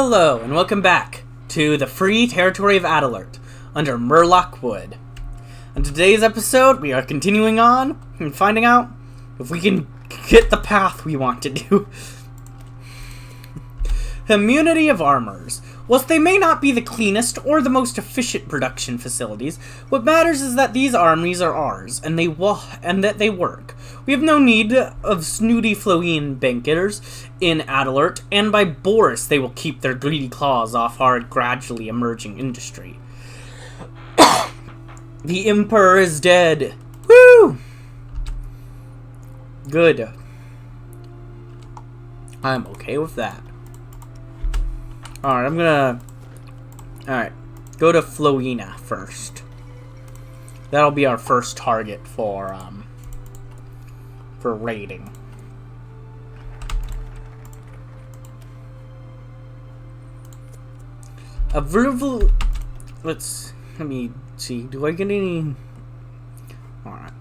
Hello, and welcome back to the free territory of Adelart under Merlock Wood. In today's episode, we are continuing on and finding out if we can get the path we want to do. Community of Armors. Whilst they may not be the cleanest or the most efficient production facilities, what matters is that these armies are ours, and that they work. We have no need of snooty Floean bankers in Adelart, and by Boris they will keep their greedy claws off our gradually emerging industry. The Emperor is dead. Woo! Good. I'm okay with that. Alright, Alright, go to Floena first. That'll be our first target for raiding. Let me see, do I get any... Alright.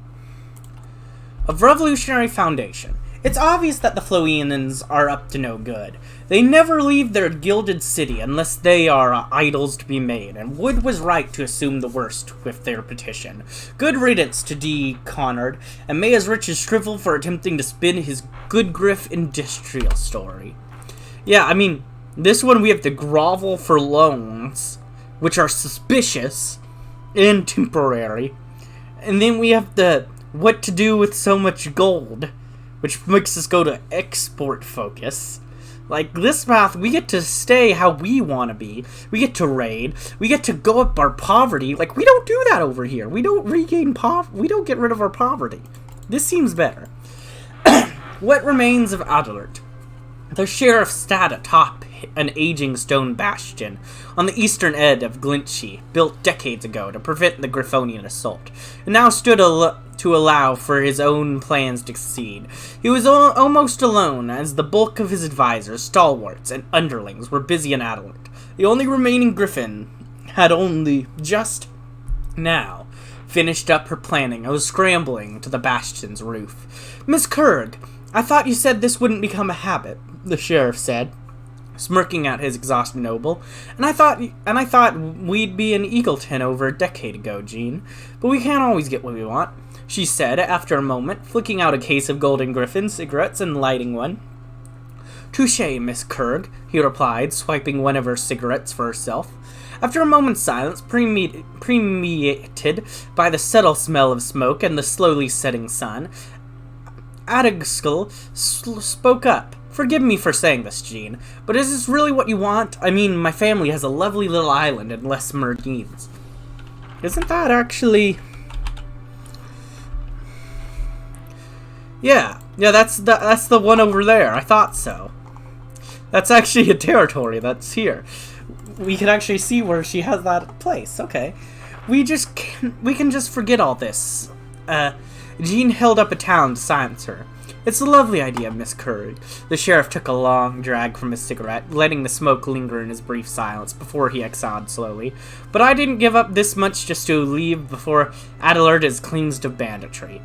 Of Revolutionary Foundation. It's obvious that the Floeans are up to no good. They never leave their gilded city unless they are idols to be made, and Wood was right to assume the worst with their petition. Good riddance to D. Connard, and may his riches shrivel for attempting to spin his good griff industrial story. Yeah, I mean, this one we have to grovel for loans, which are suspicious and temporary, and then we have the what to do with so much gold, which makes us go to export focus. Like, this path, we get to stay how we want to be. We get to raid. We get to go up our poverty. Like, we don't do that over here. We don't regain we don't get rid of our poverty. This seems better. What remains of Adelart? The Sheriff sat atop an aging stone bastion on the eastern edge of Glinchi, built decades ago to prevent the Griffonian assault, and now stood to allow for his own plans to succeed. He was almost alone, as the bulk of his advisors, stalwarts, and underlings were busy in Adelart. The only remaining Griffin had only just now finished up her planning and was scrambling to the bastion's roof. "Miss Kurg, I thought you said this wouldn't become a habit," the sheriff said, smirking at his exhausted noble. And I thought we'd be in Eagleton over a decade ago, Jean. But we can't always get what we want," she said after a moment, flicking out a case of Golden Griffin cigarettes and lighting one. "Touché, Miss Kurg," he replied, swiping one of her cigarettes for herself. After a moment's silence, permeated by the subtle smell of smoke and the slowly setting sun, Adegskull spoke up. "Forgive me for saying this, Jean, but is this really what you want? I mean, my family has a lovely little island in Les Merdines." Isn't that actually... Yeah, that's the one over there. I thought so. That's actually a territory that's here. We can actually see where she has that place. Okay. We can just forget all this. Jean held up a town to silence her. "It's a lovely idea, Miss Kurg." The sheriff took a long drag from his cigarette, letting the smoke linger in his brief silence before he exhaled slowly. "But I didn't give up this much just to leave before Adelart is cleansed of banditry."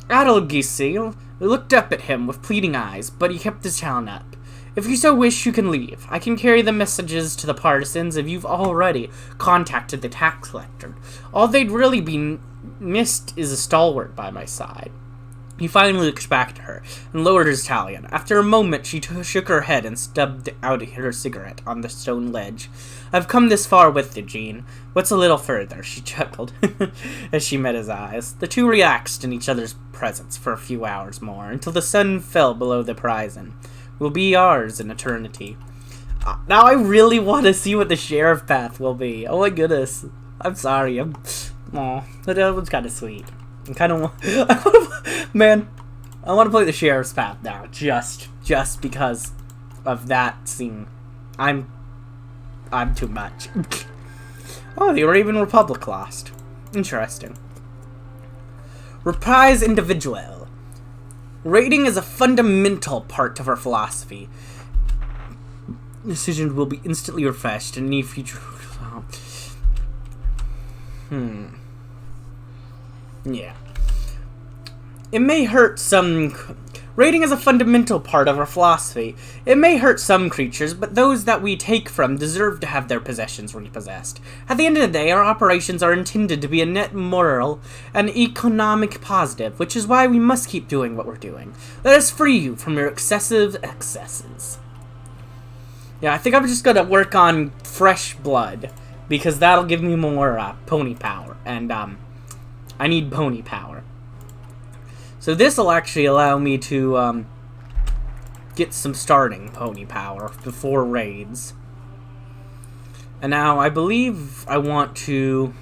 Adelgissil looked up at him with pleading eyes, but he kept his town up. "If you so wish, you can leave. I can carry the messages to the partisans if you've already contacted the tax collector. All they'd really be missed is a stalwart by my side." He finally looked back at her and lowered his talion. After a moment, she shook her head and stubbed out her cigarette on the stone ledge. "I've come this far with you, Jean. What's a little further?" she chuckled as she met his eyes. The two relaxed in each other's presence for a few hours more, until the sun fell below the horizon. "Will be ours in eternity." Now I really want to see what the sheriff path will be. Oh my goodness. I'm sorry. Aw, that was kind of sweet. I kind of want... Man, I want to play the sheriff's path now, just because of that scene. I'm too much. Oh, the Arabian Republic lost. Interesting. Reprise individual. Rating is a fundamental part of our philosophy. Decisions will be instantly refreshed in any future. Yeah. It may hurt some Raiding is a fundamental part of our philosophy. It may hurt some creatures, but those that we take from deserve to have their possessions repossessed. At the end of the day, our operations are intended to be a net moral and economic positive, which is why we must keep doing what we're doing. Let us free you from your excessive excesses. Yeah, I think I'm just gonna work on fresh blood, because that'll give me more pony power, and I need pony power. So this will actually allow me to get some starting pony power before raids. And now I believe I want to...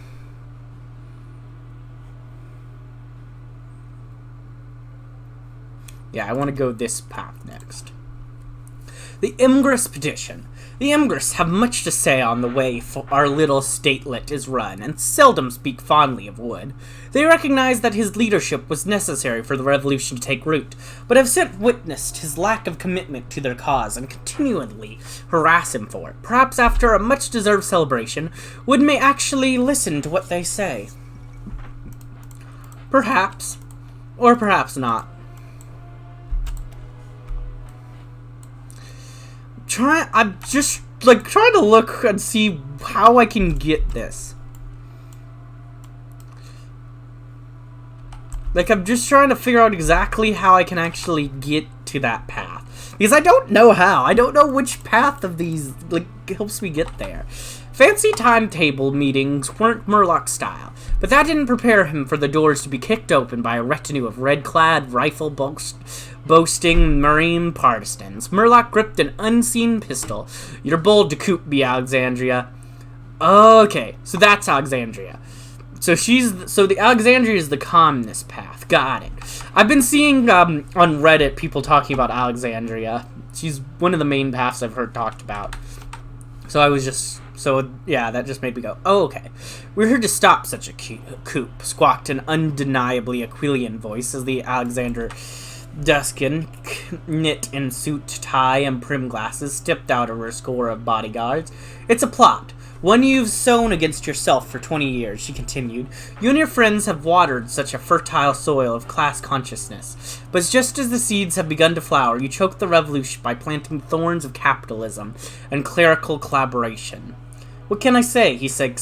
Yeah, I want to go this path next. The Imgress Petition. The Imgress have much to say on the way our little statelet is run, and seldom speak fondly of Wood. They recognize that his leadership was necessary for the revolution to take root, but have since witnessed his lack of commitment to their cause and continually harass him for it. Perhaps after a much-deserved celebration, Wood may actually listen to what they say. Perhaps. Or perhaps not. I'm just, like, trying to look and see how I can get this. Like, I'm just trying to figure out exactly how I can actually get to that path. Because I don't know how. I don't know which path of these, like, helps me get there. Fancy timetable meetings weren't Merlock style, but that didn't prepare him for the doors to be kicked open by a retinue of red-clad, rifle-boasting marine partisans. Merlock gripped an unseen pistol. You're bold to coop me, Alexandria. Okay, so that's Alexandria. So the Alexandria is the calmness path. Got it. I've been seeing on Reddit people talking about Alexandria. She's one of the main paths I've heard talked about. So I was just... So, yeah, that just made me go, oh, okay. We're here to stop such a coup, squawked an undeniably Aquilian voice as the Alexander Duskin, knit in suit, tie, and prim glasses, stepped out of her score of bodyguards. It's a plot. One you've sown against yourself for 20 years, she continued. You and your friends have watered such a fertile soil of class consciousness. But just as the seeds have begun to flower, you choked the revolution by planting thorns of capitalism and clerical collaboration. What can I say? He said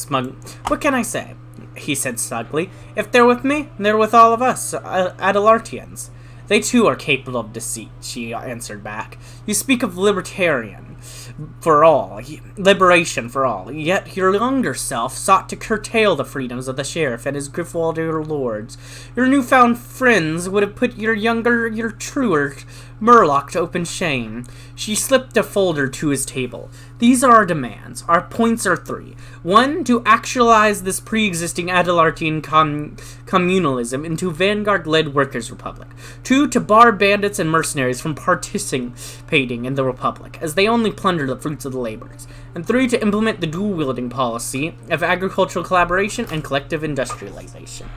What can I say? He said smugly. If they're with me, they're with all of us, Adelartians. They too are capable of deceit, she answered back. You speak of liberation for all, yet your younger self sought to curtail the freedoms of the sheriff and his Griffwalder lords. Your newfound friends would have put your truer Merlock to open shame. She slipped a folder to his table. These are our demands. Our points are 3. 1, to actualize this pre-existing Adelartian communalism into Vanguard-led workers' republic. 2, to bar bandits and mercenaries from participating in the republic, as they only plunder the fruits of the labors. And 3, to implement the dual-wielding policy of agricultural collaboration and collective industrialization.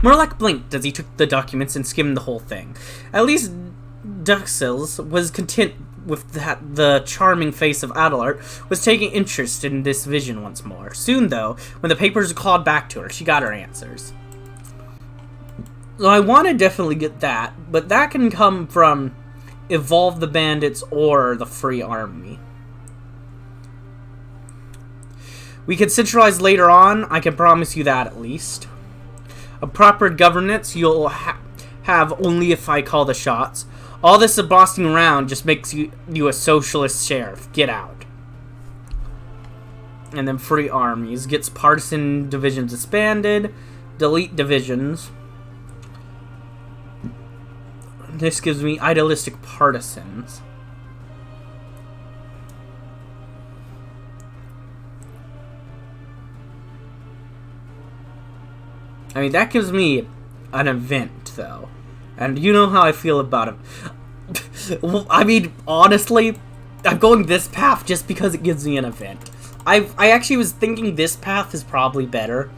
Merlock blinked as he took the documents and skimmed the whole thing. At least Duxels was content with that the charming face of Adelart was taking interest in this vision once more. Soon, though, when the papers were called back to her, she got her answers. So I want to definitely get that, but that can come from Evolve the Bandits or the Free Army. We can centralize later on, I can promise you that at least. A proper governance you'll have only if I call the shots. All this bossing around just makes you a socialist sheriff. Get out. And then free armies. Gets partisan divisions disbanded. Delete divisions. This gives me idealistic partisans. I mean, that gives me an event, though. And you know how I feel about it. I mean, honestly, I'm going this path just because it gives me an event. I actually was thinking this path is probably better,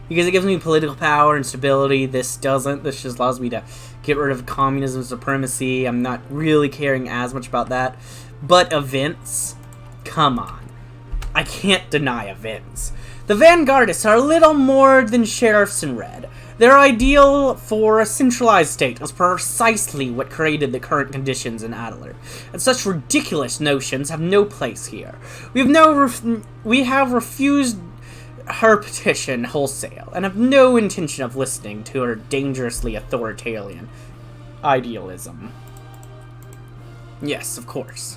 because it gives me political power and stability. This doesn't. This just allows me to get rid of communism supremacy. I'm not really caring as much about that. But events? Come on. I can't deny events. The Vanguardists are a little more than sheriffs in red. Their ideal for a centralized state is precisely what created the current conditions in Adelart, and such ridiculous notions have no place here. We have refused her petition wholesale, and have no intention of listening to her dangerously authoritarian idealism. Yes, of course.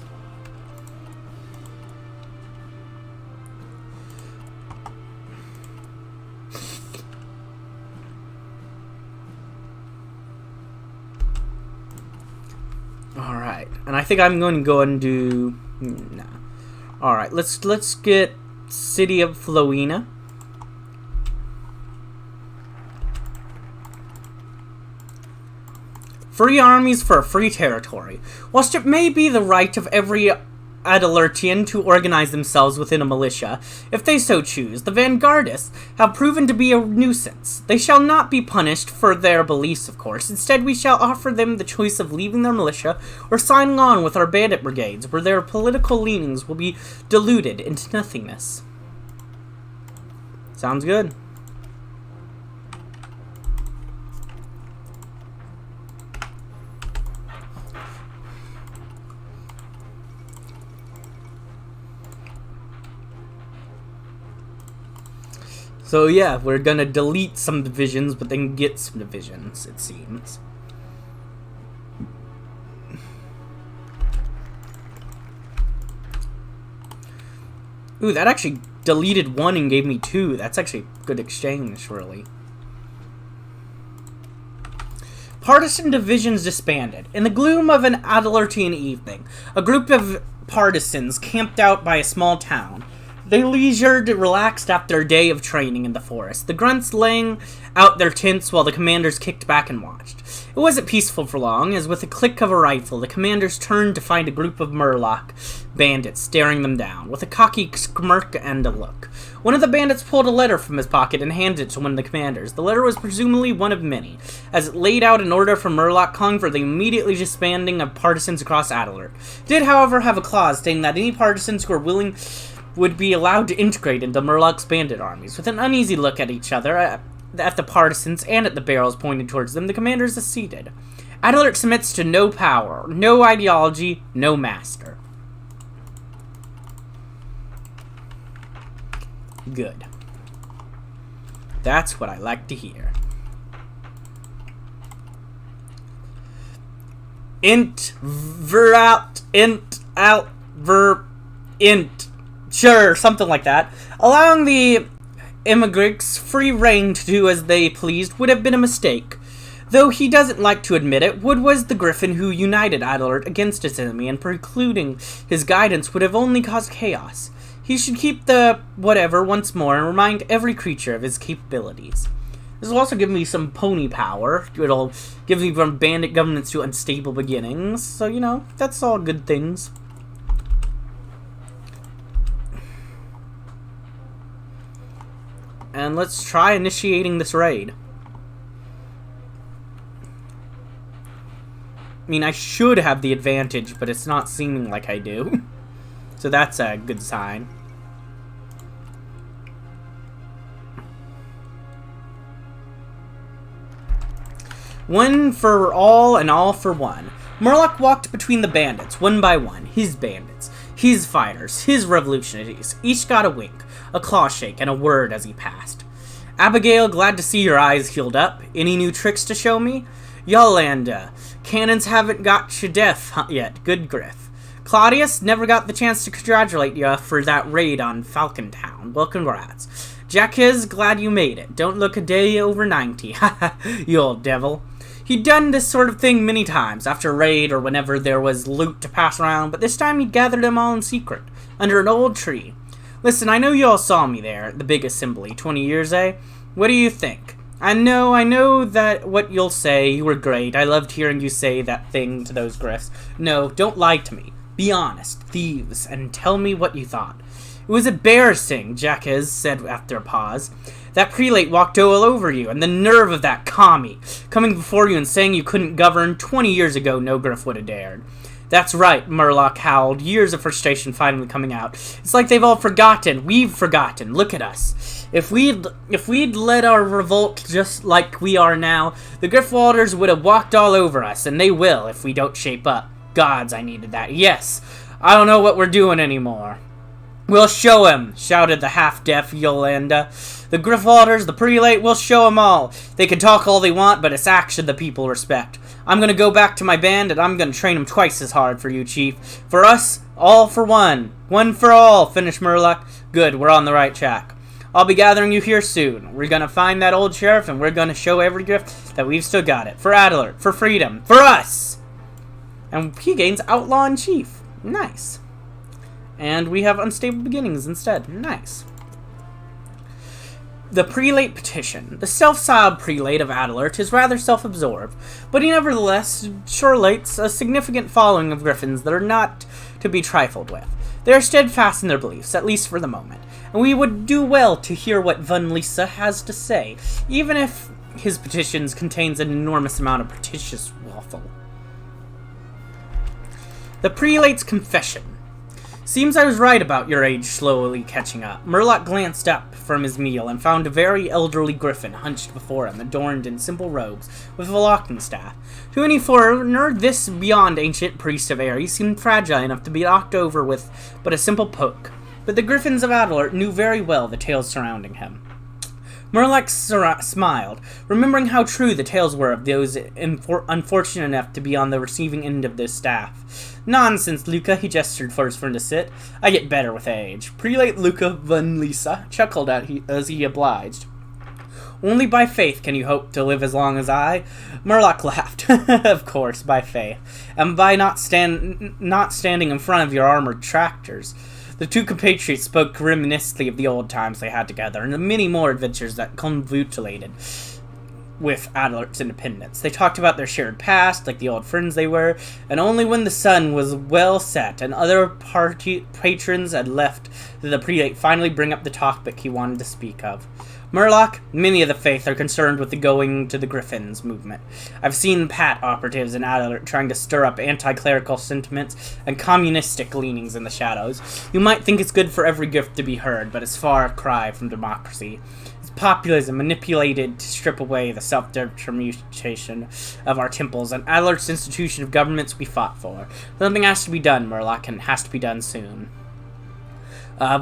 Alright, and I think I'm going to go and do... Nah. Alright, let's get City of Flowina. Free armies for a free territory. Whilst it may be the right of every Adelartian to organize themselves within a militia, if they so choose, the vanguardists have proven to be a nuisance. They shall not be punished for their beliefs, of course. Instead, we shall offer them the choice of leaving their militia or signing on with our bandit brigades, where their political leanings will be diluted into nothingness. Sounds good. So yeah, we're gonna delete some divisions, but then get some divisions, it seems. Ooh, that actually deleted one and gave me two. That's actually a good exchange, really. Partisan divisions disbanded. In the gloom of an Adelartian evening, a group of partisans camped out by a small town. They leisured, relaxed after a day of training in the forest, the grunts laying out their tents while the commanders kicked back and watched. It wasn't peaceful for long, as with a click of a rifle, the commanders turned to find a group of Merlock bandits staring them down, with a cocky smirk and a look. One of the bandits pulled a letter from his pocket and handed it to one of the commanders. The letter was presumably one of many, as it laid out an order from Merlock calling for the immediately disbanding of partisans across Adelart. It did, however, have a clause stating that any partisans who were willing would be allowed to integrate into Merlock's bandit armies. With an uneasy look at each other, at the partisans, and at the barrels pointed towards them, the commanders acceded. Adelart submits to no power, no ideology, no master. Good. That's what I like to hear. Int, ver out, int, out, ver, int. Sure, something like that. Allowing the immigrants free rein to do as they pleased would have been a mistake. Though he doesn't like to admit it, Wood was the griffin who united Adelart against its enemy, and precluding his guidance would have only caused chaos. He should keep the whatever once more and remind every creature of his capabilities. This will also give me some pony power. It'll give me from bandit governance to unstable beginnings. So, you know, that's all good things. And let's try initiating this raid. I mean, I should have the advantage, but it's not seeming like I do. So that's a good sign. One for all and all for one. Merlock walked between the bandits, one by one. His bandits, his fighters, his revolutionaries. Each got a wink, a claw shake, and a word as he passed. Abigail, glad to see your eyes healed up. Any new tricks to show me? Yolanda, cannons haven't got you deaf yet. Good griff. Claudius, never got the chance to congratulate you for that raid on Falcon Town. Well, congrats. Jacques, glad you made it. Don't look a day over 90. You old devil. He'd done this sort of thing many times, after a raid or whenever there was loot to pass around, but this time he'd gathered them all in secret, under an old tree. Listen, I know you all saw me there at the big assembly, 20 years, eh? What do you think? I know that what you'll say, you were great. I loved hearing you say that thing to those griffs. No, don't lie to me. Be honest, thieves, and tell me what you thought. It was embarrassing, Jacques said after a pause. That prelate walked all over you, and the nerve of that commie, coming before you and saying you couldn't govern. 20 years ago, no griff would have dared. That's right, Merlock howled, years of frustration finally coming out. It's like they've all forgotten. We've forgotten. Look at us. If we'd led our revolt just like we are now, the Griffwalders would have walked all over us, and they will if we don't shape up. Gods, I needed that. Yes, I don't know what we're doing anymore. We'll show him, shouted the half-deaf Yolanda. The Griffwalders, the prelate, we'll show them all. They can talk all they want, but it's action the people respect. I'm going to go back to my band, and I'm going to train them twice as hard for you, Chief. For us, all for one. One for all, finished Merlock. Good, we're on the right track. I'll be gathering you here soon. We're going to find that old sheriff, and we're going to show every Griff that we've still got it. For Adelart, for freedom, for us! And he gains Outlaw and Chief. Nice. And we have Unstable Beginnings instead. Nice. The Prelate Petition. The self-styled Prelate of Adelart is rather self-absorbed, but he nevertheless relates a significant following of Griffins that are not to be trifled with. They are steadfast in their beliefs, at least for the moment, and we would do well to hear what Van Lisa has to say, even if his petitions contains an enormous amount of pretentious waffle. The Prelate's Confession. Seems I was right about your age slowly catching up. Merlock glanced up from his meal and found a very elderly griffin hunched before him, adorned in simple robes, with a walking staff. To any foreigner, this beyond ancient priest of Ares seemed fragile enough to be knocked over with but a simple poke. But the griffins of Adelart knew very well the tales surrounding him. Merlock smiled, remembering how true the tales were of those unfortunate enough to be on the receiving end of this staff. Nonsense, Luca, he gestured for his friend to sit. I get better with age. Prelate Luca Van Lisa chuckled as he obliged. Only by faith can you hope to live as long as I. Merlock laughed. Of course, by faith. And by not standing in front of your armored tractors. The two compatriots spoke reminiscently of the old times they had together, and the many more adventures that convolvulated with Adelart's independence. They talked about their shared past, like the old friends they were, and only when the sun was well set and other patrons had left did the prelate finally bring up the topic he wanted to speak of. Merlock, many of the faith are concerned with the going to the Griffins movement. I've seen Pat operatives in Adelart trying to stir up anti-clerical sentiments and communistic leanings in the shadows. You might think it's good for every gift to be heard, but it's far cry from democracy. It's populism manipulated to strip away the self-determination of our temples, and Adelart's institution of governments we fought for. Something has to be done, Merlock, and it has to be done soon.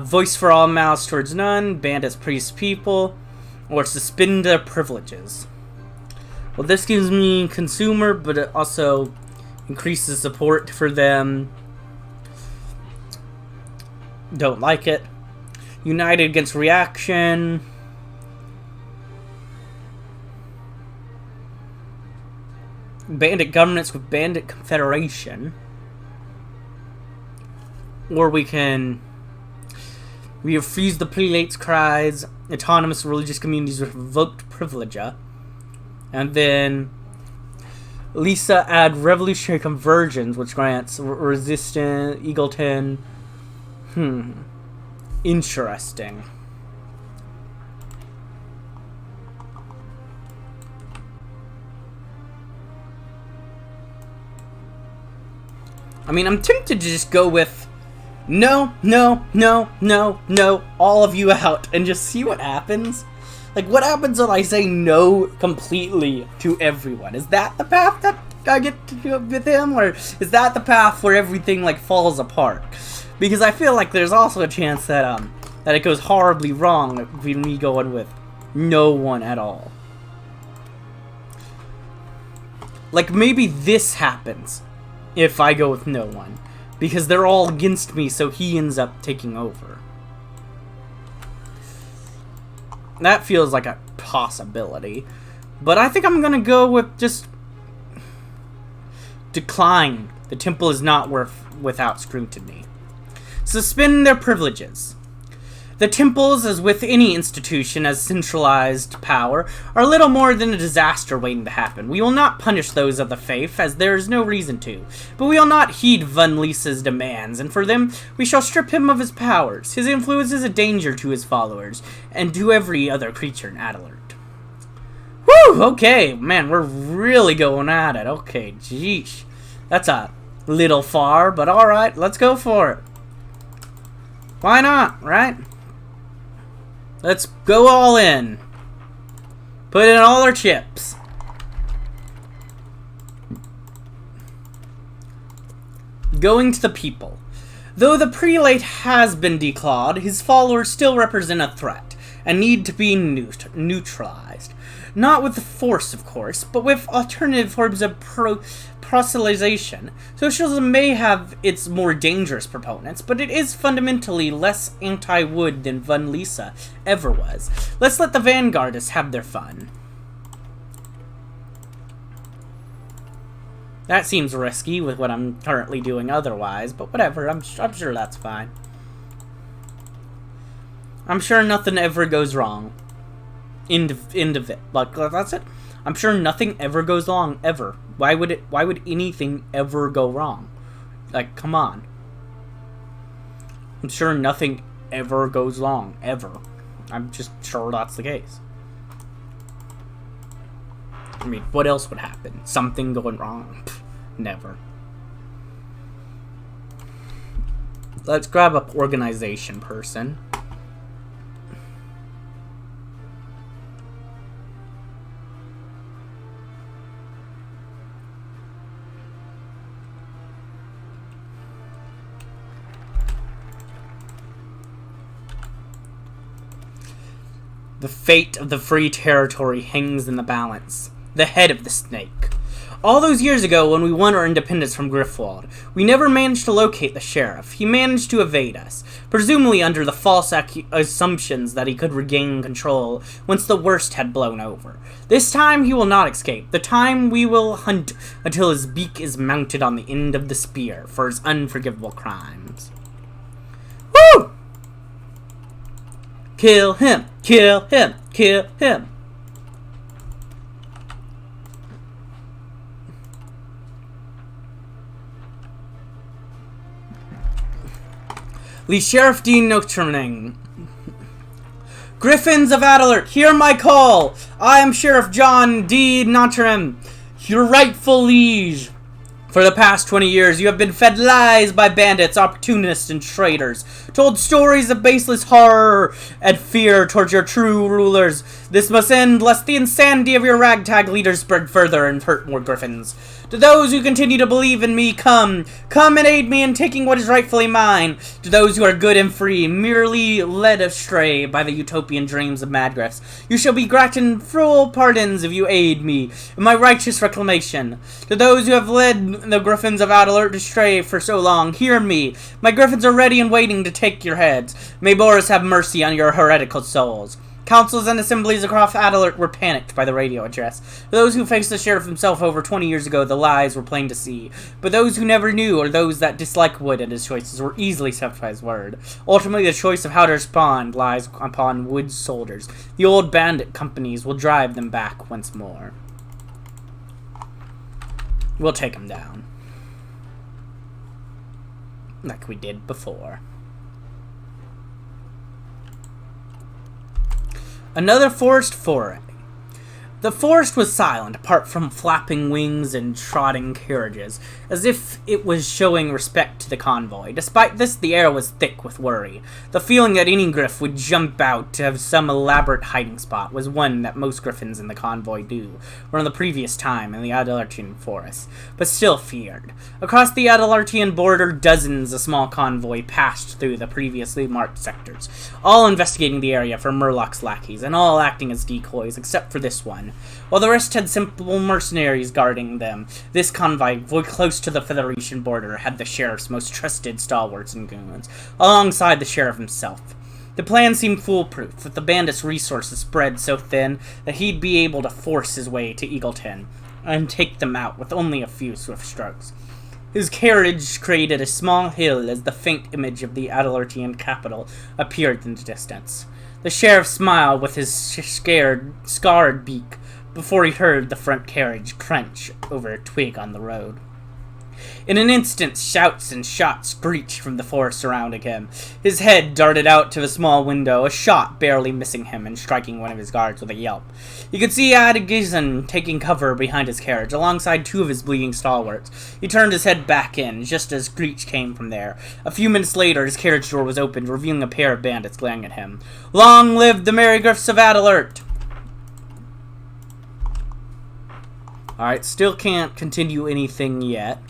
Voice for all, malice towards none, banned as priest people, or suspend their privileges. Well, this gives me consumer, but it also increases support for them. Don't like it. United against reaction. Bandit governments with bandit confederation. Or we can... We refuse the prelate's cries, autonomous religious communities with revoked privilege. And then Lisa add revolutionary conversions, which grants resistant, Eagleton. Interesting. I mean, I'm tempted to just go with no, all of you out, and just see what happens. Like, what happens when I say no completely to everyone? Is that the path that I get to do with him, or is that the path where everything, like, falls apart? Because I feel like there's also a chance that, that it goes horribly wrong with me going with no one at all. Like, maybe this happens if I go with no one. Because they're all against me, so he ends up taking over. That feels like a possibility. But I think I'm gonna go with just... decline. The temple is not without scrutiny. Suspend their privileges. The temples, as with any institution as centralized power, are little more than a disaster waiting to happen. We will not punish those of the faith, as there is no reason to, but we will not heed Van Lisa's demands, and for them, we shall strip him of his powers. His influence is a danger to his followers, and to every other creature in Adelart. Whew, okay, man, we're really going at it. Okay, jeesh. That's a Little far, but alright, let's go for it. Why not, right? Let's go all in. Put in all our chips. Going to the people. Though the prelate has been declawed, his followers still represent a threat and need to be neutralized. Not with force, of course, but with alternative forms of proselytization. Socialism may have its more dangerous proponents, but it is fundamentally less anti-wood than Von Lisa ever was. Let's let the vanguardists have their fun. That seems risky with what I'm currently doing otherwise, but whatever, I'm sure that's fine. I'm sure nothing ever goes wrong. End of it. Like, that's it. I'm sure nothing ever goes wrong, ever. Why would anything ever go wrong? Like, come on. I'm sure nothing ever goes wrong, ever. I'm just sure that's the case. I mean, what else would happen? Something going wrong? Pfft, never. Let's grab up organization person. The fate of the free territory hangs in the balance. The head of the snake. All those years ago when we won our independence from Griffwald, we never managed to locate the sheriff. He managed to evade us, presumably under the false assumptions that he could regain control once the worst had blown over. This time he will not escape. The time we will hunt until his beak is mounted on the end of the spear for his unforgivable crimes. Woo! Kill him! Kill him! Kill him! Le Sheriff de Noterning. Griffins of Adelart, hear my call! I am Sheriff John de Noterning, your rightful liege. For the past 20 years, you have been fed lies by bandits, opportunists, and traitors. Told stories of baseless horror and fear towards your true rulers. This must end, lest the insanity of your ragtag leaders spread further and hurt more griffins. To those who continue to believe in me, come and aid me in taking what is rightfully mine. To those who are good and free, merely led astray by the utopian dreams of madgriffs, you shall be granted full pardons if you aid me in my righteous reclamation. To those who have led the griffins of Adelart astray for so long, hear me. My griffins are ready and waiting to take your heads. May Boris have mercy on your heretical souls. Councils and assemblies across Adelart were panicked by the radio address. For those who faced the sheriff himself over 20 years ago, the lies were plain to see. But those who never knew, or those that dislike Wood and his choices, were easily swept by his word. Ultimately, the choice of how to respond lies upon Wood's soldiers. The old bandit companies will drive them back once more. We'll take them down. Like we did before. Another forest foray. The forest was silent, apart from flapping wings and trotting carriages, as if it was showing respect to the convoy. Despite this, the air was thick with worry. The feeling that any griff would jump out to have some elaborate hiding spot was one that most griffins in the convoy do, or in the previous time in the Adelartian forest, but still feared. Across the Adelartian border, dozens of small convoy passed through the previously marked sectors, all investigating the area for Merlock's lackeys, and all acting as decoys, except for this one. While the rest had simple mercenaries guarding them, this convoy, close to the Federation border, had the sheriff's most trusted stalwarts and goons, alongside the sheriff himself. The plan seemed foolproof, with the bandits' resources spread so thin that he'd be able to force his way to Eagleton and take them out with only a few swift strokes. His carriage created a small hill as the faint image of the Adelartian capital appeared in the distance. The sheriff smiled with his scarred beak before he heard the front carriage crunch over a twig on the road. In an instant, shouts and shots screeched from the forest surrounding him. His head darted out to the small window, a shot barely missing him and striking one of his guards with a yelp. You could see Adelart taking cover behind his carriage, alongside two of his bleeding stalwarts. He turned his head back in, just as screech came from there. A few minutes later, his carriage door was opened, revealing a pair of bandits glaring at him. "Long live the merry griffs of Adelart!" Alright, still can't continue anything yet.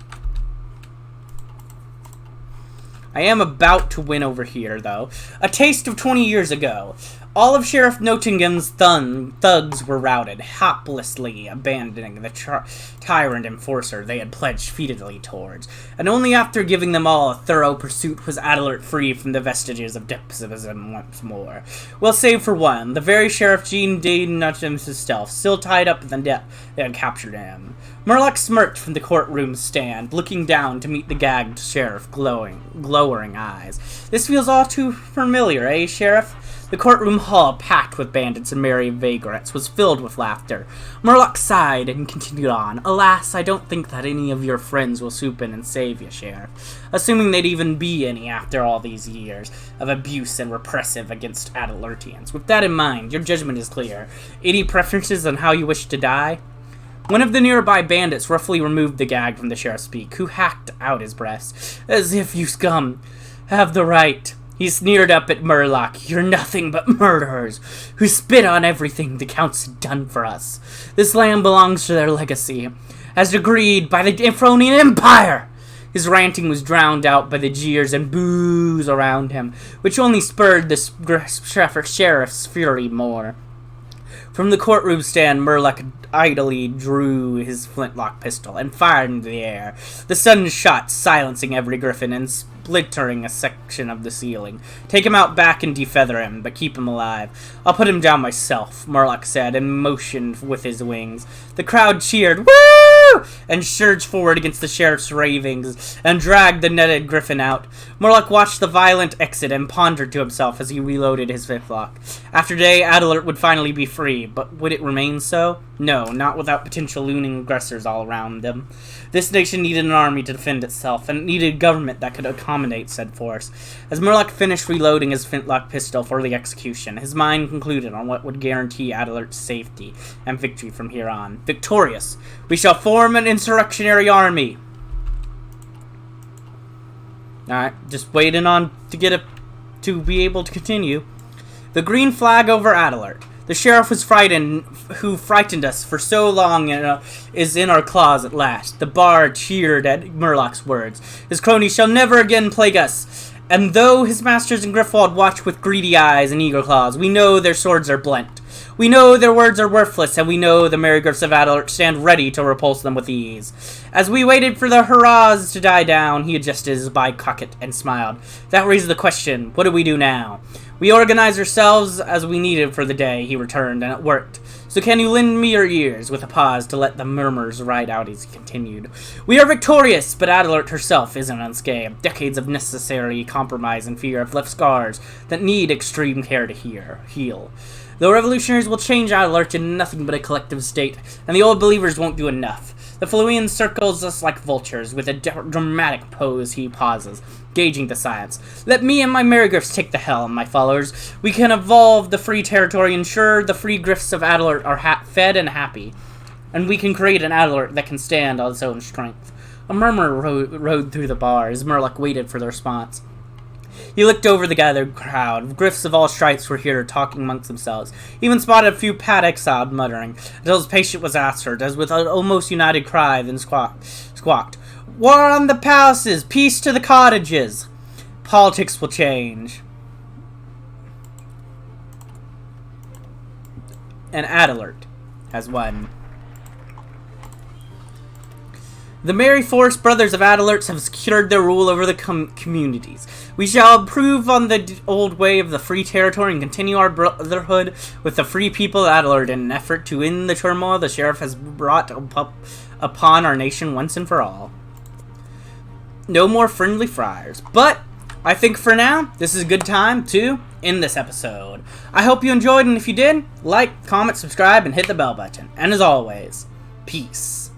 I am about to win over here, though. A taste of 20 years ago. All of Sheriff Nottingham's thugs were routed, haplessly abandoning the tyrant enforcer they had pledged featedly towards. And only after giving them all a thorough pursuit was Adelart free from the vestiges of despotism once more. Well, save for one, the very Sheriff Jean de Nottingham himself, still tied up in the net that had captured him. Merlock smirked from the courtroom stand, looking down to meet the gagged sheriff glowering eyes. "This feels all too familiar, eh, Sheriff?" The courtroom hall, packed with bandits and merry vagrants, was filled with laughter. Merlock sighed and continued on. "Alas, I don't think that any of your friends will swoop in and save you, Sheriff. Assuming they'd even be any after all these years of abuse and repressive against Adelartians. With that in mind, your judgment is clear. Any preferences on how you wish to die?" One of the nearby bandits roughly removed the gag from the sheriff's beak, who hacked out his breast. "As if you scum have the right." He sneered up at Merlock. "You're nothing but murderers who spit on everything the Count's done for us. This land belongs to their legacy, as agreed by the Efronian Empire." His ranting was drowned out by the jeers and boos around him, which only spurred the sheriff's fury more. From the courtroom stand, Merlock idly drew his flintlock pistol and fired into the air. The sudden shot silencing every griffin and splintering a section of the ceiling. "Take him out back and defeather him, but keep him alive." "I'll put him down myself," Merlock said, and motioned with his wings. The crowd cheered, "Woo!" and surged forward against the sheriff's ravings and dragged the netted griffin out. Merlock watched the violent exit and pondered to himself as he reloaded his flintlock. After today, Adelart would finally be free, but would it remain so? No, not without potential looming aggressors all around them. This nation needed an army to defend itself, and it needed a government that could accommodate said force. As Merlock finished reloading his flintlock pistol for the execution, his mind concluded on what would guarantee Adelart's safety and victory from here on. Victorious, we shall form an insurrectionary army. Alright, just waiting on to be able to continue. The green flag over Adelart. The sheriff was frightened, who frightened us for so long, is in our claws at last. The bard cheered at Merlock's words. His cronies shall never again plague us. And though his masters in Griffwald watch with greedy eyes and eager claws, we know their swords are blunt. We know their words are worthless, and we know the merry griffs of Adelart stand ready to repulse them with ease. As we waited for the hurrahs to die down, he adjusted his bicochet and smiled. That raises the question, what do we do now? We organized ourselves as we needed for the day, he returned, and it worked. So can you lend me your ears, with a pause to let the murmurs ride out as he continued. We are victorious, but Adelart herself isn't unscathed. Decades of necessary compromise and fear have left scars that need extreme care to heal. The revolutionaries will change Adelart into nothing but a collective state, and the old believers won't do enough. The Fluian circles us like vultures. With a dramatic pose, he pauses, gauging the silence. Let me and my merry griffs take the helm, my followers. We can evolve the free territory, ensure the free griffs of Adelart are fed and happy, and we can create an Adelart that can stand on its own strength. A murmur rode through the bar as Merlock waited for the response. He looked over the gathered crowd. Griffs of all stripes were here talking amongst themselves. He even spotted a few pad exiled muttering, until his patient was answered, as with an almost united cry, then squawked. War on the palaces! Peace to the cottages! Politics will change. And Adelart has won. The merry forest brothers of Adelart have secured their rule over the communities. We shall improve on the old way of the free territory and continue our brotherhood with the free people of Adelart in an effort to end the turmoil the sheriff has brought upon our nation once and for all. No more friendly friars, but I think for now, this is a good time to end this episode. I hope you enjoyed, and if you did, like, comment, subscribe, and hit the bell button. And as always, peace.